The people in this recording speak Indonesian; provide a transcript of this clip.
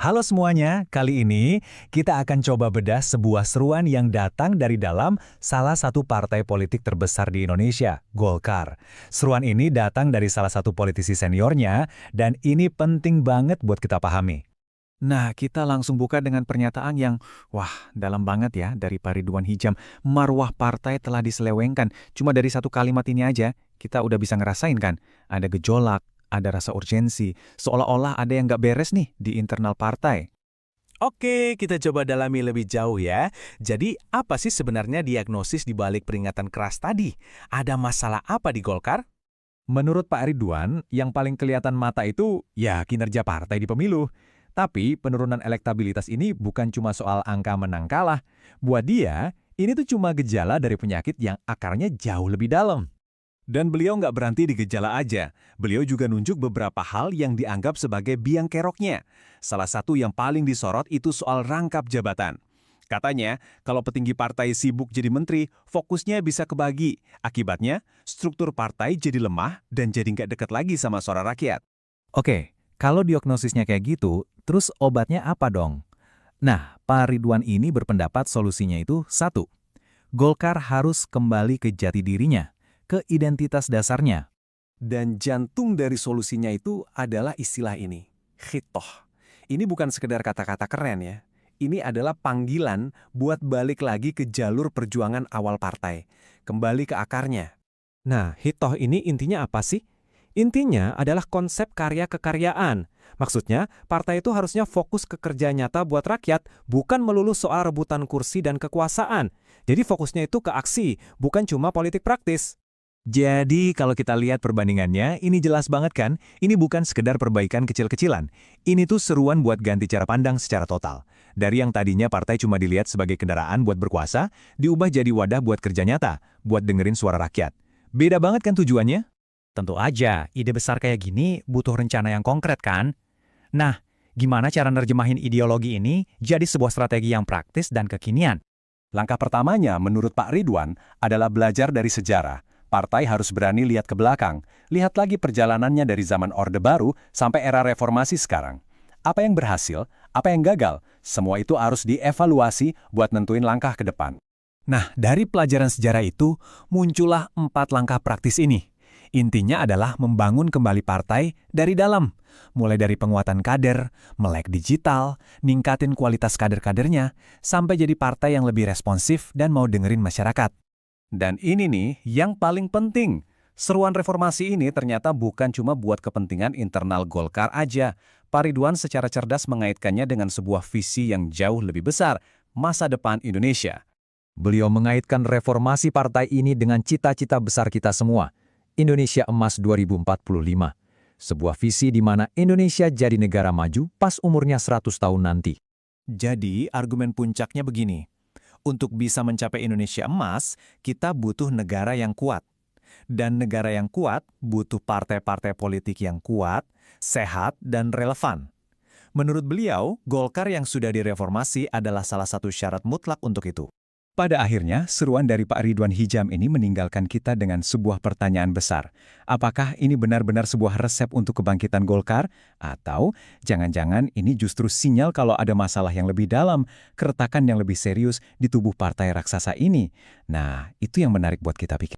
Halo semuanya, kali ini kita akan coba bedah sebuah seruan yang datang dari dalam salah satu partai politik terbesar di Indonesia, Golkar. Seruan ini datang dari salah satu politisi seniornya, dan ini penting banget buat kita pahami. Nah, kita langsung buka dengan pernyataan yang, wah, dalam banget ya dari Pak Ridwan Hijam. Marwah partai telah diselewengkan. Cuma dari satu kalimat ini aja, kita udah bisa ngerasain kan? Ada gejolak, ada rasa urgensi, seolah-olah ada yang nggak beres nih di internal partai. Oke, kita coba dalami lebih jauh ya. Jadi, apa sih sebenarnya diagnosis di balik peringatan keras tadi? Ada masalah apa di Golkar? Menurut Pak Ridwan, yang paling kelihatan mata itu ya kinerja partai di pemilu. Tapi penurunan elektabilitas ini bukan cuma soal angka menang kalah. Buat dia, ini tuh cuma gejala dari penyakit yang akarnya jauh lebih dalam. Dan beliau nggak berhenti di gejala aja. Beliau juga nunjuk beberapa hal yang dianggap sebagai biang keroknya. Salah satu yang paling disorot itu soal rangkap jabatan. Katanya, kalau petinggi partai sibuk jadi menteri, fokusnya bisa kebagi. Akibatnya, struktur partai jadi lemah dan jadi nggak dekat lagi sama suara rakyat. Oke, kalau diagnosisnya kayak gitu, terus obatnya apa dong? Nah, Pak Ridwan ini berpendapat solusinya itu satu, Golkar harus kembali ke jati dirinya, ke identitas dasarnya. Dan jantung dari solusinya itu adalah istilah ini, khitoh. Ini bukan sekedar kata-kata keren ya. Ini adalah panggilan buat balik lagi ke jalur perjuangan awal partai. Kembali ke akarnya. Nah, hitoh ini intinya apa sih? Intinya adalah konsep karya kekaryaan. Maksudnya, partai itu harusnya fokus ke kerja nyata buat rakyat, bukan melulu soal rebutan kursi dan kekuasaan. Jadi fokusnya itu ke aksi, bukan cuma politik praktis. Jadi kalau kita lihat perbandingannya, ini jelas banget kan? Ini bukan sekedar perbaikan kecil-kecilan. Ini tuh seruan buat ganti cara pandang secara total. Dari yang tadinya partai cuma dilihat sebagai kendaraan buat berkuasa, diubah jadi wadah buat kerja nyata, buat dengerin suara rakyat. Beda banget kan tujuannya? Tentu aja, ide besar kayak gini butuh rencana yang konkret kan? Nah, gimana cara nerjemahin ideologi ini jadi sebuah strategi yang praktis dan kekinian? Langkah pertamanya, menurut Pak Ridwan, adalah belajar dari sejarah. Partai harus berani lihat ke belakang, lihat lagi perjalanannya dari zaman Orde Baru sampai era reformasi sekarang. Apa yang berhasil, apa yang gagal, semua itu harus dievaluasi buat nentuin langkah ke depan. Nah, dari pelajaran sejarah itu, muncullah 4 langkah praktis ini. Intinya adalah membangun kembali partai dari dalam, mulai dari penguatan kader, melek digital, ningkatin kualitas kader-kadernya, sampai jadi partai yang lebih responsif dan mau dengerin masyarakat. Dan ini nih yang paling penting. Seruan reformasi ini ternyata bukan cuma buat kepentingan internal Golkar aja. Pak Ridwan secara cerdas mengaitkannya dengan sebuah visi yang jauh lebih besar, masa depan Indonesia. Beliau mengaitkan reformasi partai ini dengan cita-cita besar kita semua, Indonesia Emas 2045. Sebuah visi di mana Indonesia jadi negara maju pas umurnya 100 tahun nanti. Jadi, argumen puncaknya begini. Untuk bisa mencapai Indonesia emas, kita butuh negara yang kuat. Dan negara yang kuat butuh partai-partai politik yang kuat, sehat, dan relevan. Menurut beliau, Golkar yang sudah direformasi adalah salah satu syarat mutlak untuk itu. Pada akhirnya, seruan dari Pak Ridwan Hijam ini meninggalkan kita dengan sebuah pertanyaan besar. Apakah ini benar-benar sebuah resep untuk kebangkitan Golkar? Atau jangan-jangan ini justru sinyal kalau ada masalah yang lebih dalam, keretakan yang lebih serius di tubuh partai raksasa ini? Nah, itu yang menarik buat kita pikir.